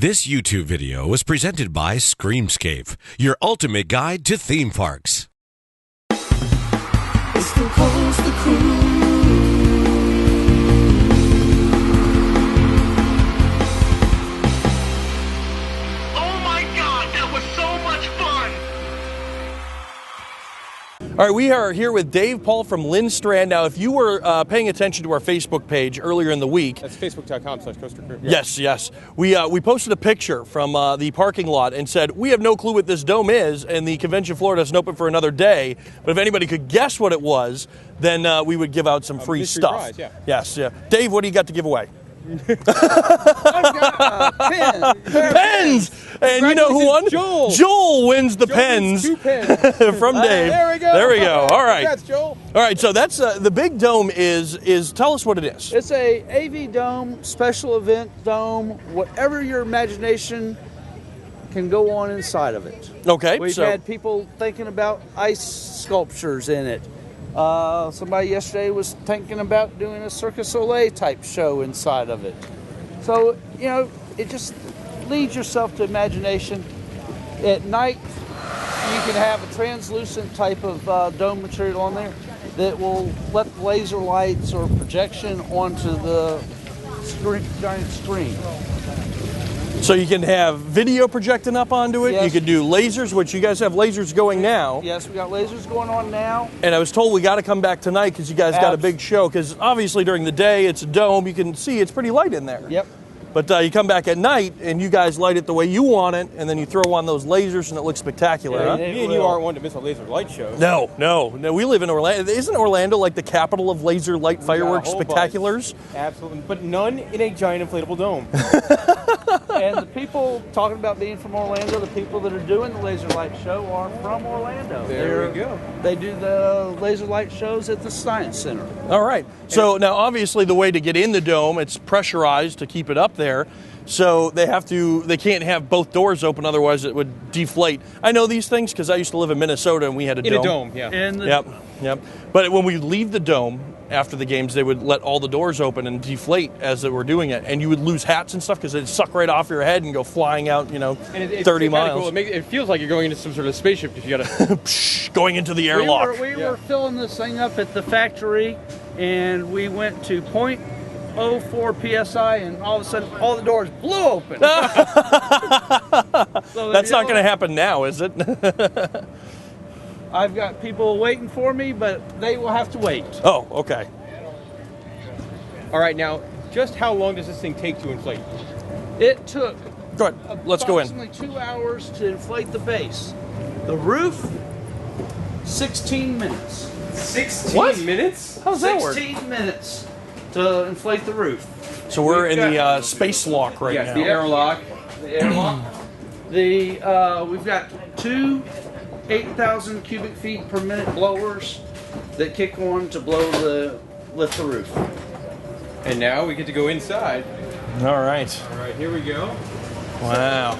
This YouTube video was presented by Screamscape, your ultimate guide to theme parks. It's the Coaster Crew. Oh my God, that was so much fun! All right, we are here with Dave Paul from Lindstrand. Now, if you were paying attention to our Facebook page earlier in the week... That's facebook.com/coastercrew. Yes. We posted a picture from the parking lot and said, we have no clue what this dome is, and the convention floor doesn't open for another day. But if anybody could guess what it was, then we would give out some free stuff. Prize, yeah. Yes. Dave, what do you got to give away? I've got Pens! And you know who won? Joel. Joel wins the pens. Wins 2 pens. From Dave. There we go. There we go. All right. Congrats, Joel. All right, so that's the big dome is tell us what it is. It's a AV dome, special event dome, whatever your imagination can go on inside of it. Okay. We've had people thinking about ice sculptures in it. Somebody yesterday was thinking about doing a Cirque du Soleil type show inside of it. So, you know, it just leads yourself to imagination. At night, you can have a translucent type of dome material on there that will let laser lights or projection onto the giant screen. So you can have video projecting up onto it. Yes. You could do lasers, which you guys have lasers going now. Yes, we got lasers going on now. And I was told we got to come back tonight because you guys got a big show. Because obviously during the day it's a dome, you can see it's pretty light in there. Yep. But you come back at night and you guys light it the way you want it, and then you throw on those lasers and it looks spectacular. Yeah, huh? Me and you aren't one to miss a laser light show. No. We live in Orlando. Isn't Orlando like the capital of laser light fireworks whole bunch. spectaculars? Absolutely, but none in a giant inflatable dome. And the people talking about being from Orlando, the people that are doing the laser light show are from Orlando. There we go. They do the laser light shows at the Science Center. All right. So now, obviously, the way to get in the dome, it's pressurized to keep it up there. So they can't have both doors open, otherwise it would deflate. I know these things because I used to live in Minnesota and we had a dome. In a dome, yeah. And Yep. But when we leave the dome after the games, they would let all the doors open and deflate as they were doing it, and you would lose hats and stuff because it'd suck right off your head and go flying out, And it's 30 kinda miles. Cool. It feels like you're going into some sort of spaceship because you got to. Going into the airlock. we were filling this thing up at the factory, and we went to 0.04 psi, and all of a sudden all the doors blew open. So That's not going to happen now, is it? I've got people waiting for me, but they will have to wait. Oh, okay. All right, now, just how long does this thing take to inflate? It took Go ahead. Let's go in. approximately 2 hours to inflate the base. The roof, 16 minutes. 16 minutes? How does that work? 16 minutes to inflate the roof. So we're in the space lock right Yes, now. the airlock. The airlock. We've got two 8,000 cubic feet per minute blowers that kick on to lift the roof. And now we get to go inside. All right. All right, here we go. Wow.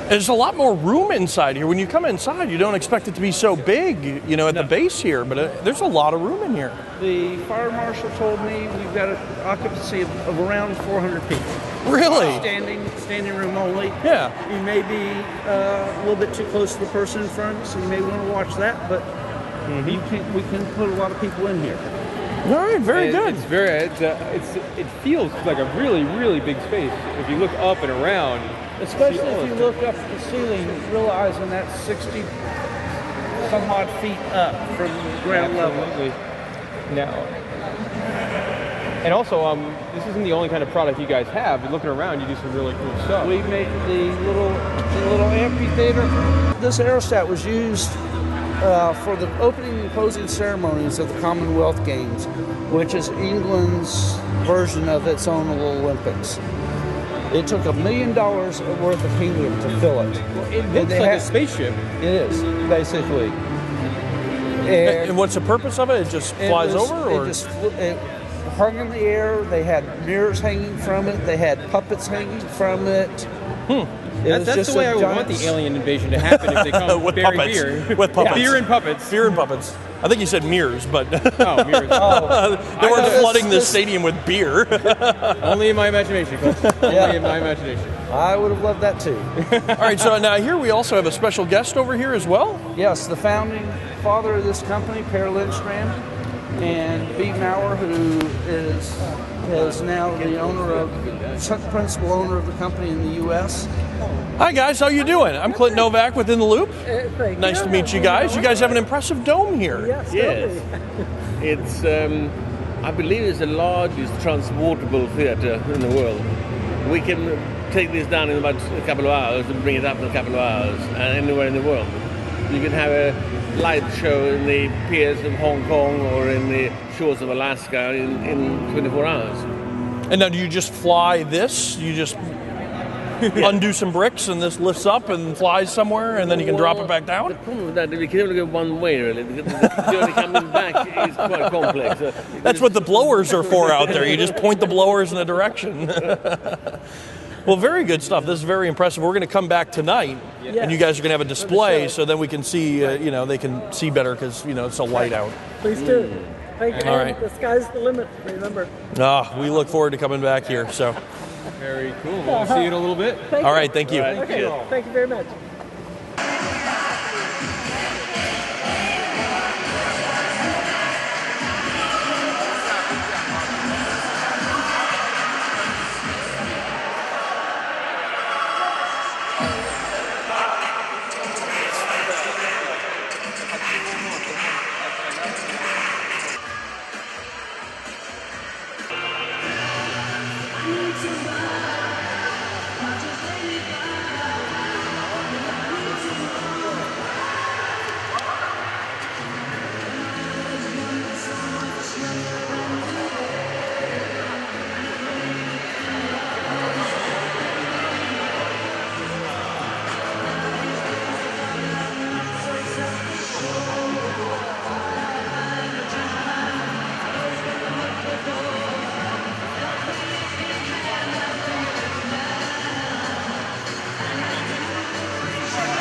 There's a lot more room inside here. When you come inside, you don't expect it to be so big, at the base here, but there's a lot of room in here. The fire marshal told me we've got an occupancy of around 400 people. Really? Standing room only. Yeah. You may be a little bit too close to the person in front, so you may want to watch that, but we can put a lot of people in here. All right, very good. It feels like a really, really big space. If you look up and around, Especially if you look up at the ceiling, realizing that's 60 some odd feet up from ground level. Absolutely. Now, and also, this isn't the only kind of product you guys have. But looking around, you do some really cool stuff. We make the little amphitheater. This aerostat was used for the opening and closing ceremonies of the Commonwealth Games, which is England's version of its own little Olympics. It took $1 million worth of helium to fill it. It looks like a spaceship. It is, basically. And what's the purpose of it? It just flies over? It hung in the air. They had mirrors hanging from it. They had puppets hanging from it. That's the way I would want the alien invasion to happen if they come With bearing puppets. beer. With puppets. Beer and puppets. Beer and puppets. I think you said mirrors, but Oh, mirrors. they weren't flooding the stadium with beer. Only in my imagination, folks. Only in my imagination. I would have loved that too. All right, so now here we also have a special guest over here as well. Yes, the founding father of this company, Per Lindstrand, and B. Maurer, who is now the principal owner of the company in the U.S. Hi guys, how you doing? I'm Clint Novak with In the Loop. Nice to meet you guys. You guys have an impressive dome here. Yes. It's, I believe it's the largest transportable theatre in the world. We can take this down in about a couple of hours and bring it up in a couple of hours anywhere in the world. You can have a light show in the piers of Hong Kong or in the shores of Alaska in 24 hours. And now do you just fly this? You just undo some bricks and this lifts up and flies somewhere and then you can drop it back The down? problem with that is we can only go one way, really. The journey coming back is quite complex. That's what the blowers are for out there. You just point the blowers in a direction. Well, very good stuff. This is very impressive. We're going to come back tonight, and you guys are going to have a display so then we can see, they can see better because, it's so light out. Please do. Thank you. All right. The sky's the limit, remember. We look forward to coming back here. So, Very cool. We'll see you in a little bit. all right, thank you. Okay, thank you very much.